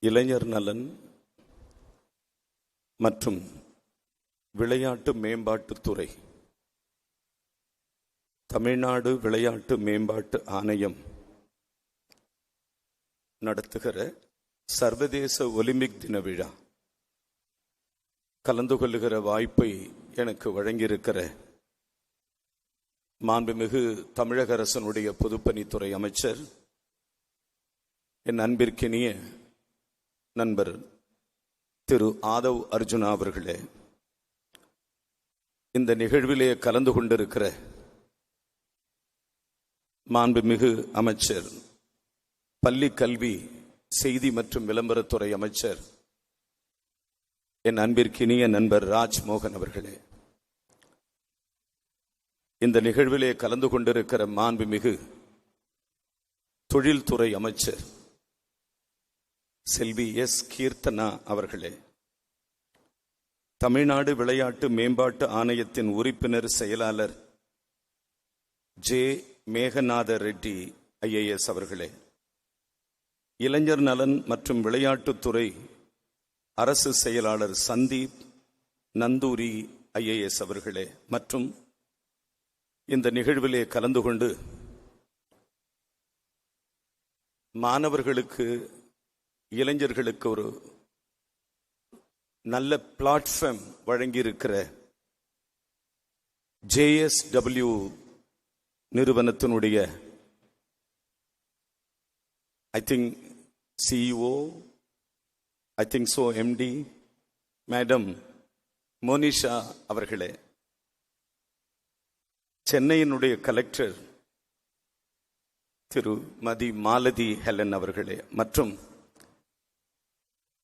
இளைஞர் நலன் மற்றும் விளையாட்டு மேம்பாட்டுத்துறை, தமிழ்நாடு விளையாட்டு மேம்பாட்டு ஆணையம் நடத்துகிற சர்வதேச ஒலிம்பிக் தின விழா கலந்து கொள்ளுகிற வாய்ப்பை எனக்கு வழங்கியிருக்கிற மாண்புமிகு தமிழக அரசனுடைய பொதுப்பணித்துறை அமைச்சர், என் அன்பிற்கினிய நண்பர் திரு ஆதவ் அர்ஜுனா அவர்களே, இந்த நிகழ்விலே கலந்து கொண்டிருக்கிற மாண்புமிகு அமைச்சர், பள்ளி கல்வி செய்தி மற்றும் விளம்பரத்துறை அமைச்சர், என் அன்பிற்கினிய நண்பர் ராஜ்மோகன் அவர்களே, இந்த நிகழ்விலே கலந்து கொண்டிருக்கிற மாண்புமிகு தொழில்துறை அமைச்சர் செல்வி எஸ் கீர்த்தனா அவர்களே, தமிழ்நாடு விளையாட்டு மேம்பாட்டு ஆணையத்தின் உறுப்பினர் செயலாளர் ஜே மேகநாத ரெட்டி IAS அவர்களே, இளைஞர் நலன் மற்றும் விளையாட்டுத்துறை அரசு செயலாளர் சந்தீப் நந்தூரி IAS அவர்களே, மற்றும் இந்த நிகழ்விலே கலந்து கொண்டு மாணவர்களுக்கு, இளைஞர்களுக்கு ஒரு நல்ல பிளாட்ஃபார்ம் வழங்கியிருக்கிற JSW நிறுவனத்தினுடைய CEO, MD மேடம் மோனிஷா அவர்களே, சென்னையினுடைய கலெக்டர் திருமதி மாலதி ஹெலன் அவர்களே, மற்றும்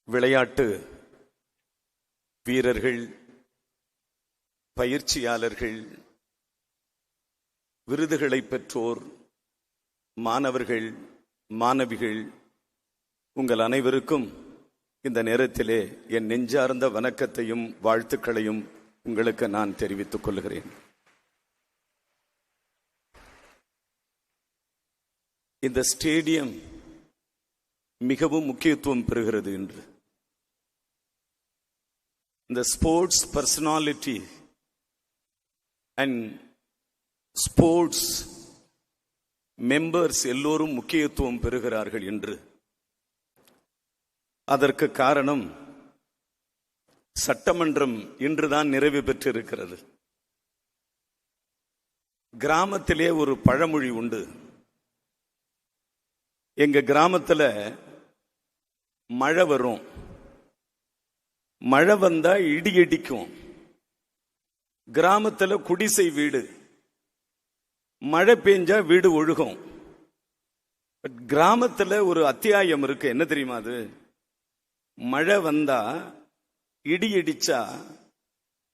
விளையாட்டு வீரர்கள், பயிற்சியாளர்கள், விருதுகளை பெற்றோர், மாணவர்கள், மாணவிகள், உங்கள் அனைவருக்கும் இந்த நேரத்திலே என் நெஞ்சார்ந்த வணக்கத்தையும் வாழ்த்துக்களையும் உங்களுக்கு நான் தெரிவித்துக் கொள்கிறேன். இந்த ஸ்டேடியம் மிகவும் முக்கியத்துவம் பெறுகிறது என்று இந்த sports personality and sports members எல்லோரும் முக்கியத்துவம் பெறுகிறார்கள் என்று. அதற்கு காரணம் சட்டமன்றம் இன்றுதான் நிறைவு பெற்றிருக்கிறது. கிராமத்திலே ஒரு பழமொழி உண்டு. எங்க கிராமத்துல மழை வரும், மழை வந்தா இடி இடிக்கும். கிராமத்துல குடிசை வீடு, மழை பெஞ்சா வீடு ஒழுகும். கிராமத்துல ஒரு அத்தியாயம் இருக்கு, என்ன தெரியுமா? அது மழை வந்தா இடி இடிச்சா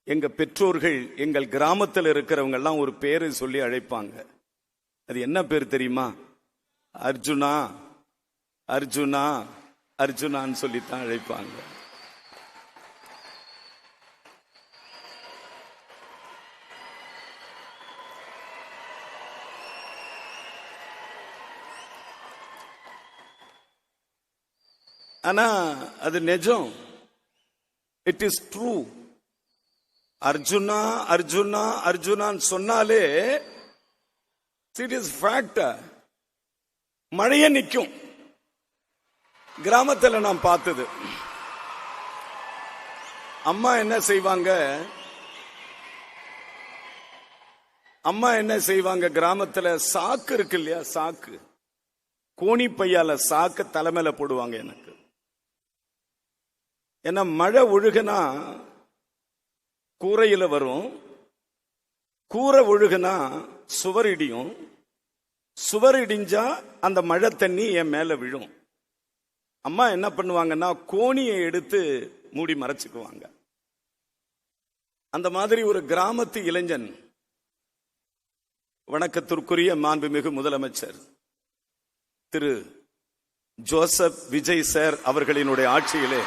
எங்க பெற்றோர்கள் எங்கள் கிராமத்தில் இருக்கிறவங்க எல்லாம் ஒரு பேரை சொல்லி அழைப்பாங்க. அது என்ன பேர் தெரியுமா? அர்ஜுனா, அர்ஜுனா, அர்ஜுனான்னு சொல்லித்தான் அழைப்பாங்க. ஆனா அது நிஜம். It is true. Arjuna, Arjuna, அர்ஜுனான்னு சொன்னாலே இட் இஸ் ஃபேக்ட். மழையே நிற்கும். கிராமத்துல நான் பார்த்தது. அம்மா என்ன செய்வாங்க கிராமத்துல? சாக்கு இருக்கு இல்லையா, சாக்கு, கோணி பையால சாக்கு தலைமையில போடுவாங்க எனக்கு. ஏன்னா மழை ஒழுகுனா கூரையில வரும், கூரை ஒழுகுனா சுவர் இடியும், சுவர் இடிஞ்சா அந்த மழை தண்ணி என் மேல விழும். அம்மா என்ன பண்ணுவாங்கன்னா கோணியை எடுத்து மூடி மறைச்சுக்குவாங்க. அந்த மாதிரி ஒரு கிராமத்து இளைஞன், வணக்கத்திற்குரிய மாண்புமிகு முதலமைச்சர் திரு ஜோசப் விஜய் சார் அவர்களினுடைய ஆட்சியிலே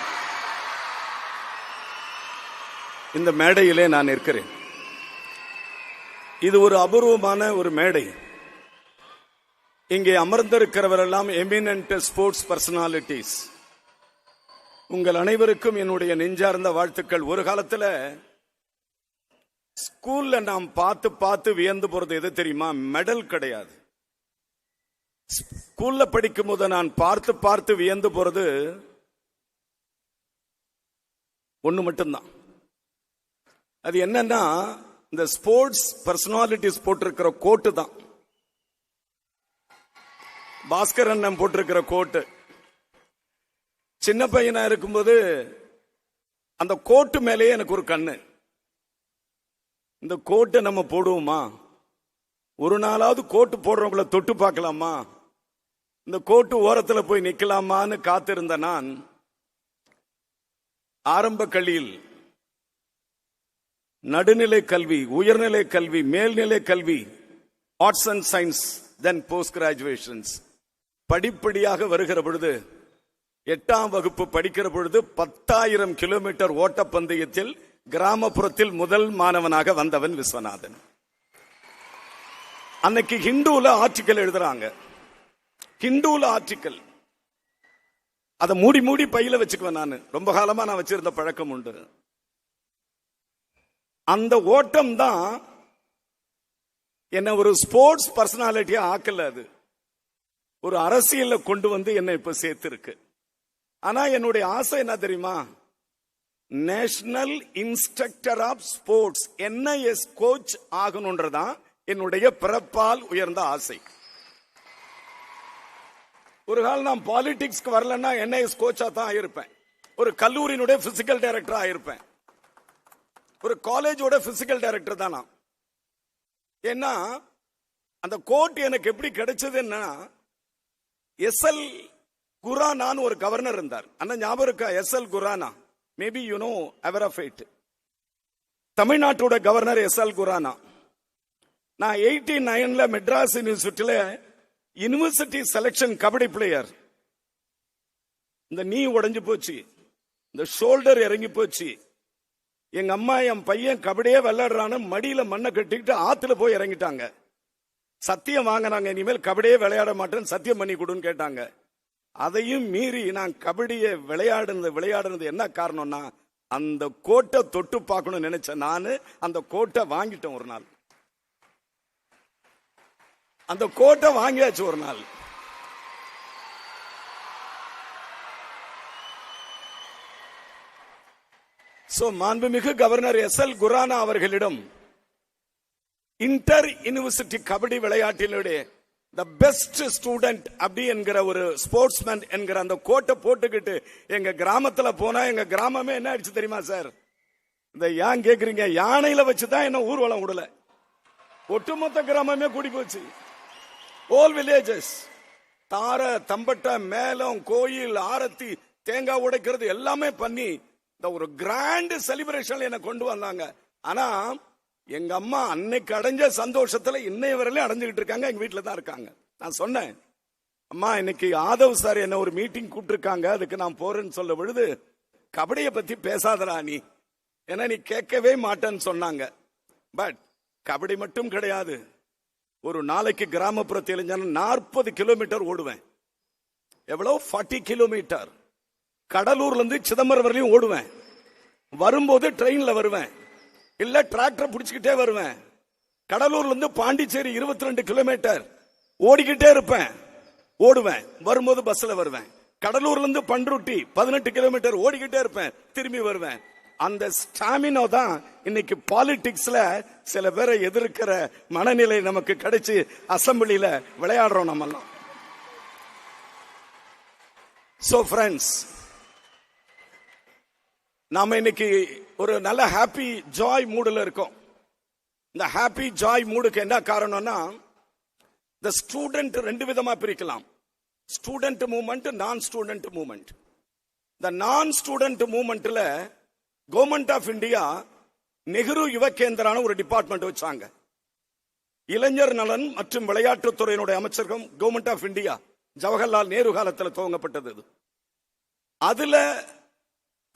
இந்த மேடையிலே நான் இருக்கிறேன். இது ஒரு அபூர்வமான ஒரு மேடை. இங்கே அமர்ந்திருக்கிறவரெல்லாம் எமினன்ட் ஸ்போர்ட்ஸ் பர்சனாலிட்டிஸ். உங்கள் அனைவருக்கும் என்னுடைய நெஞ்சார்ந்த வாழ்த்துக்கள். ஒரு காலத்துல ஸ்கூல்ல நாம் பார்த்து பார்த்து வியந்து போறது எது தெரியுமா? மெடல் கிடையாது. ஸ்கூல்ல படிக்கும் போது நான் பார்த்து பார்த்து வியந்து போறது ஒண்ணு மட்டும்தான். அது என்னன்னா, இந்த ஸ்போர்ட்ஸ் பர்சனாலிட்டிஸ் போட்டிருக்கிற கோட்டு தான். பாஸ்கர் அண்ணன் போட்டிருக்கிற கோட்டு. சின்ன பையனா இருக்கும்போது அந்த கோட்டு மேலேயே எனக்கு ஒரு கண்ணு. இந்த கோட்டை நம்ம போடுவோமா? ஒரு நாளாவது கோட்டு போடுறவங்கள தொட்டு பார்க்கலாமா? இந்த கோட்டு ஓரத்துல போய் நிக்கலாமான்னு காத்திருந்த நான் ஆரம்ப கல்வியில் நடுநிலை கல்வி, உயர்நிலை கல்வி, மேல்நிலை கல்வி, arts and science, then post graduations படிப்படியாக வருகிற பொழுது 8ஆம் வகுப்பு படிக்கிற பொழுது 10,000 கிலோமீட்டர் ஓட்டப்பந்தயத்தில் கிராமப்புறத்தில் முதல் மாணவனாக வந்தவன் விஸ்வநாதன். அன்னைக்கு ஹிந்துல ஆர்டிக்கல் எழுதுறாங்க. ஹிந்துல ஆர்டிக்கல் அதை மூடி மூடி பையில வச்சுக்குவேன். நான் ரொம்ப காலமா நான் வச்சிருந்த பழக்கம் உண்டு. அந்த ஓட்டம் தான் என்ன ஒரு ஸ்போர்ட்ஸ் பர்சனாலிட்டியா ஆக்கல. அது ஒரு அரசியல்ல கொண்டு வந்து என்ன இப்ப சேர்த்திருக்கு. ஆனா என்னுடைய ஆசை என்ன தெரியுமா? National instructor of sports, NIS coach ஆகணும்ன்றதான் என்னுடைய பிறப்பால் உயர்ந்த ஆசை. ஒரு காலம் நான் பாலிடிக்ஸ்க்கு வரலன்னா NIS கோச்சா தான் ஆயிருப்பேன். ஒரு கல்லூரியினுடைய பிசிக்கல் டைரக்டர் ஆயிருப்பேன். ஒரு காலேஜோட பிசிக்கல் டைரக்டர் தான் நான். ஏன்னா அந்த கோட் எனக்கு எப்படி கிடைச்சதுன்னா, SL குரானான்னு ஒரு கவர்னர் இருந்தார். அண்ணா ஞாபகம் இருக்கா? SL Khurana, maybe you know அவர் ஆஃப் இட். தமிழ்நாட்டோட கவர்னர் SL குரானா. நான் 89ல மெட்ராஸ் யூனிவர்சிட்டியில யூனிவர்சிட்டி செலக்ஷன் கபடி பிளேயர். இந்த நீ உடைஞ்சு போச்சு, இந்த ஷோல்டர் இறங்கி போச்சு. எங்க அம்மா என் பையன் கபடியே விளையாடுறான்னு மடியில மண்ணை கட்டிக்கிட்டு ஆத்துல போய் இறங்கிட்டாங்க. சத்தியம் வாங்கினாங்க, இனிமேல் கபடியே விளையாட மாட்டேன்னு சத்தியம் பண்ணி கொடுன்னு கேட்டாங்க. அதையும் மீறி நான் கபடியை விளையாடுனது என்ன காரணம்னா, அந்த கோட்டை தொட்டு பார்க்கணும்னு நினைச்சேன். நானு அந்த கோட்டை வாங்கிட்டேன். ஒரு நாள் அந்த கோட்டை வாங்கியாச்சு. ஒரு நாள் மாண்புமிகு கவர்னர் SL குரானா அவர்களிடம் இன்டர் யூனிவர்சிட்டி கபடி விளையாட்டினுடைய த பெஸ்ட் ஸ்டூடெண்ட் அப்படி என்கிற ஒரு ஸ்போர்ட்ஸ்மேன் என்கிற அந்த கோட்டை போட்டுக்கிட்டு எங்க கிராமத்துல போனா, எங்க கிராமமே என்ன ஆயிடுச்சு தெரியுமா சார்? இந்த ஏன் கேக்குறீங்க? யானையில வச்சுதான் என்ன ஊர்வலம் விடல. ஒட்டுமொத்த கிராமமே கூடி போச்சு. ஆல் வில்லேஜஸ் தார தம்பட்ட மேலம் கோயில் ஆரத்தி தேங்காய் உடைக்கிறது எல்லாமே பண்ணி இந்த ஒரு கிராண்ட் செலிப்ரேஷன் என்ன கொண்டு வந்தாங்க. ஆனா எங்க அம்மா அன்னைக்கு அடைஞ்ச சந்தோஷத்துல இன்னைய வரையிலும் அடைஞ்சுக்கிட்டு இருக்காங்க. எங்க வீட்டுல தான் இருக்காங்க. நான் சொன்னேன், அம்மா இன்னைக்கு ஆதவ் சார் என்ன ஒரு மீட்டிங் கூப்பிட்டுருக்காங்க, அதுக்கு நான் போறேன்னு சொல்ல பொழுது, கபடியை பத்தி பேசாதடா நீ, ஏன்னா நீ கேட்கவே மாட்டேன்னு சொன்னாங்க. பட் கபடி மட்டும் கிடையாது. ஒரு நாளைக்கு கிராமப்புறத்தில் 40 கிலோமீட்டர் ஓடுவேன். எவ்வளவு? 40 கிலோமீட்டர். கடலூர்ல இருந்து சிதம்பரம் வரையிலும் ஓடுவேன். வரும்போது ட்ரெயின்ல வருவேன், இல்ல டிராக்டர் பிடிச்சுக்கிட்டே வருவேன். கடலூர்ல இருந்து பாண்டிச்சேரி 22 கிலோமீட்டர் ஓடிக்கிட்டே இருப்பேன், ஓடுவேன். வரும்போது பஸ்ல வருவேன். கடலூர்ல இருந்து பண்ருட்டி 18 கிலோமீட்டர் ஓடிக்கிட்டே இருப்பேன், திரும்பி வருவேன். அந்த ஸ்டாமினா தான் இன்னைக்கு பாலிடிக்ஸ்ல சில பேரை எதிர்க்கிற மனநிலை நமக்கு கிடைச்சு அசம்பிளியில விளையாடுறோம் நம்ம எல்லாம். சோ ஃப்ரெண்ட்ஸ், நாம இன்னைக்கு ஒரு நல்ல ஹாப்பி ஜாய் மூடுல இருக்கோம். இந்த ஹாப்பி ஜாய் மூடுக்கு என்ன காரணம்னா, இந்த ஸ்டூடெண்ட் 2 விதமா பிரிக்கலாம். Student movement, non student movement. இந்த நான் ஸ்டூடெண்ட் மூவ்மெண்ட்ல government of India Nehru Yuva கேந்திரான ஒரு டிபார்ட்மெண்ட் வச்சாங்க. இளைஞர் நலன் மற்றும் விளையாட்டுத்துறையினுடைய அமைச்சகம் government of India Jawaharlal Nehru காலத்தில் துவங்கப்பட்டது. அதுல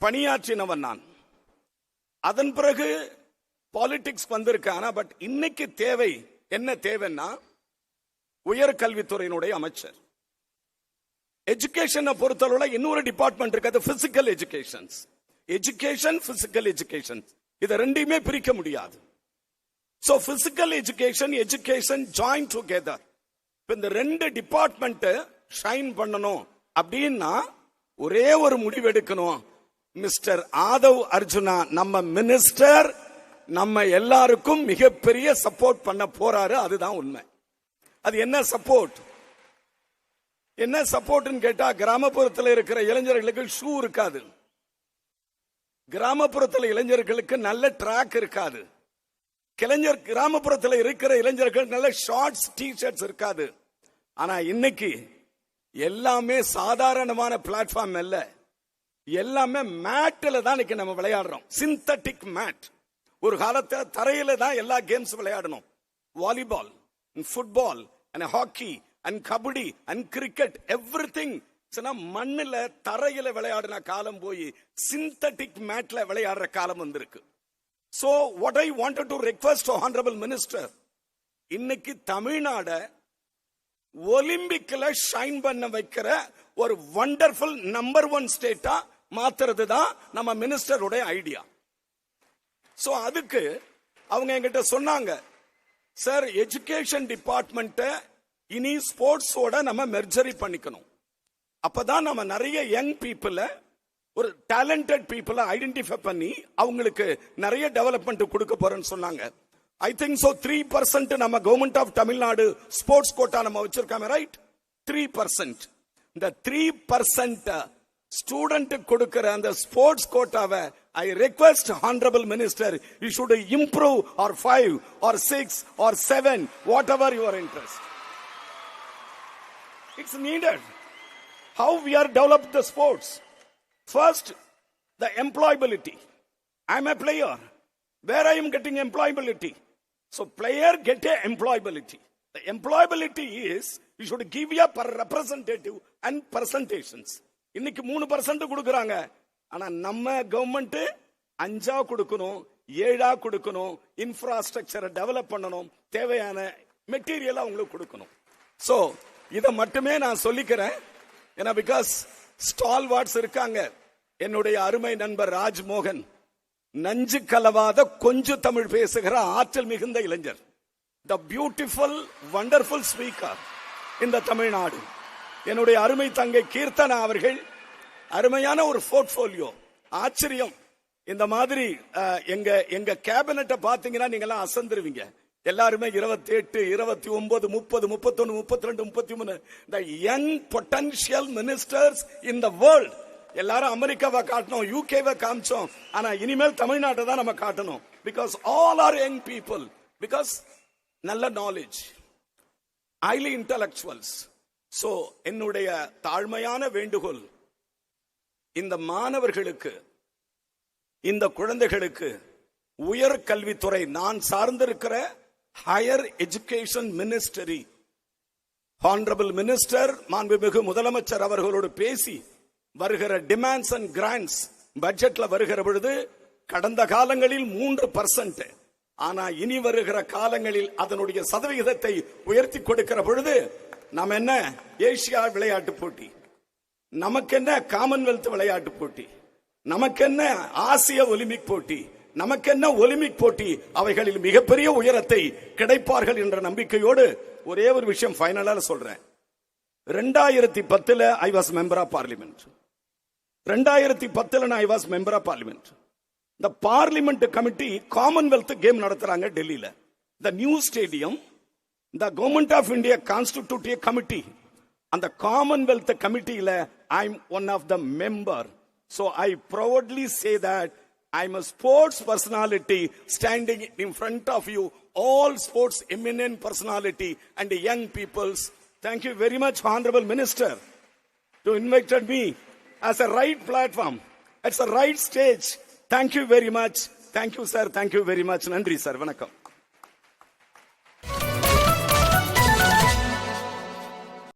பணியாற்றினவன் நான். அதன் பிறகு பாலிடிக்ஸ் வந்திருக்கான. பட் இன்னைக்கு தேவை என்ன தேவைன்னா, உயர்கல்வித்துறையினுடைய அமைச்சர் எஜுகேஷனை பொறுத்தளவுல இன்னொரு டிபார்ட்மெண்ட் இருக்கு, அது physical education. Education, physical education, இதை ரெண்டையுமே பிரிக்க முடியாது. So physical education, education join together. இந்த ரெண்டு டிபார்ட்மெண்ட் ஷைன் பண்ணணும் அப்படின்னா ஒரே ஒரு முடிவு எடுக்கணும். மிஸ்டர் ஆதவ் அர்ஜுனா நம்ம மினிஸ்டர் நம்ம எல்லாருக்கும் மிகப்பெரிய சப்போர்ட் பண்ண போறாரு. அதுதான் உண்மை. அது என்ன சப்போர்ட்? என்ன சப்போர்ட்னு கேட்டா, கிராமப்புறத்தில் இருக்கிற இளைஞர்களுக்கு ஷூ இருக்காது, கிராமப்புறத்தில் இளைஞர்களுக்கு நல்ல ட்ராக் இருக்காது, கிராமப்புறத்தில் இருக்கிற இளைஞர்கள் நல்ல ஷார்ட்ஸ் டி-ஷர்ட்ஸ் இருக்காது. ஆனா இன்னைக்கு எல்லாமே சாதாரணமான பிளாட்ஃபார்ம் இல்ல, எல்லாமே மேட்ல தான் இன்னைக்கு நம்ம விளையாடுறோம். Synthetic mat. ஒரு காலத்துல தரையில தான் எல்லா கேம்ஸ் விளையாடணும். Volleyball, football, hockey, kabaddi, cricket, everything மண்ணுல தரையில விளையாடின காலம் போய் சிந்தட்டிக் மேட்ல விளையாடுற காலம் வந்திருக்கு. So what I wanted to request to Honorable Minister, இன்னைக்கு தமிழ்நாடு ஒலிம்பிக்ல ஷைன் பண்ண வைக்கிற ஒரு வண்டர்ஃபுல் நம்பர் 1 ஸ்டேட்டா மாத்துறது தான் நம்ம மினிஸ்டருடைய ஐடியா. சோ அதுக்கு அவங்க என்கிட்ட சொன்னாங்க, சார் எஜுகேஷன் டிபார்ட்மெண்ட் இனி ஸ்போர்ட்ஸோட நம்ம மெர்ஜரி பண்ணிக்கணும். அப்பதான் நம்ம நிறைய யங் பீப்புள, ஒரு டேலண்டட் பீப்புளை ஐடென்டிஃபை பண்ணி அவங்களுக்கு நிறைய டெவலப்மெண்ட் கொடுக்க போறேன்னு சொன்னாங்க. ஐ திங்க் சோ 3% நம்ம government of Tamil Nadu sports quota நம்ம வச்சிருக்காங்க, ரைட்? 3%. இந்த 3% ஸ்டூடெண்ட் கொடுக்கிற அந்த ஸ்போர்ட்ஸ் கோட்டாவை I request honourable minister, you should improve or 5 or 6 or 7, whatever your interest. It's needed. How we are developed the sports? First, the employability. I am a player. Where I am getting employability? So player get a employability. The employability is, you should give a representative and presentations. இன்னைக்கு 3% கொடுக்கறாங்க. ஆனா நம்ம government 5 கொடுக்கணும், 7 கொடுக்கணும், இன்ஃப்ராஸ்ட்ரக்சரை develop பண்ணணும், தேவையான material அவங்களுக்கு கொடுக்கணும். சோ இத மட்டுமே நான் சொல்லிக்கிறேன். ஏன்னா பிகாஸ் ஸ்டால்வார்ட்ஸ் இருக்காங்க. என்னுடைய அருமை நண்பர் ராஜ்மோகன் நஞ்சு கலவாத கொஞ்சம் தமிழ் பேசுகிற ஆற்றல் மிகுந்த இளைஞர், த பியூட்டிஃபுல் வண்டர்ஃபுல் ஸ்பீக்கர் இந்த தமிழ்நாடு. என்னுடைய அருமை தங்கை கீர்த்தனா அவர்கள் அருமையான ஒரு போர்ட்போலியோ. ஆச்சரியம். இந்த மாதிரி எங்க கேபினட்டை பாத்தீங்கன்னா நீங்க எல்லாம் அசந்துருவீங்க. எல்லாருமே 28, 29, 30, 31, 32, 33 the young potential ministers in the world. எல்லாரும் அமெரிக்காவை காட்டணும், யூகேவை காமிச்சோம். ஆனா இனிமேல் தமிழ்நாட்டை தான் நம்ம காட்டணும். Because all are young people, because நல்ல நாலேஜ், ஹைலி இன்டலெக்சுவல்ஸ். சோ என்னுடைய தாழ்மையான வேண்டுகோள், இந்த மாணவர்களுக்கு, இந்த குழந்தைகளுக்கு உயர் கல்வித்துறை, நான் சார்ந்திருக்கிற higher education ministry, honourable minister மாண்புமிகு முதலமைச்சர் அவர்களோடு பேசி வருகிற டிமாண்ட்ஸ் அண்ட் கிராண்ட்ஸ் பட்ஜெட்ல வருகிற பொழுது கடந்த காலங்களில் 3%, ஆனா இனி வருகிற காலங்களில் அதனுடைய சதவிகிதத்தை உயர்த்தி கொடுக்கிற பொழுது நம்ம என்ன ஏசியா விளையாட்டு போட்டி, நமக்கு என்ன காமன்வெல்த் விளையாட்டு போட்டி, நமக்கு என்ன ஆசிய ஒலிம்பிக் போட்டி, நமக்கு என்ன ஒலிம்பிக் போட்டி, அவைகளில் மிகப்பெரிய உயரத்தை கிடைப்பார்கள் என்ற நம்பிக்கையோடு ஒரே ஒரு விஷயம் ஃபைனலா சொல்றேன். 2010 I was member of parliament. 2010 I was member of parliament. The parliament committee commonwealth game நடத்துறாங்க டெல்லியில. The new stadium, the government of India constitute a committee. And the commonwealth committeeல I'm one of the member. So I proudly say that I'm a sports personality standing in front of you, all sports eminent personality and young peoples. Thank you very much, Honorable Minister, to invited me as a right platform, as a right stage. Thank you very much. Thank you, sir. Thank you very much. Nandri, sir. Vanakkam.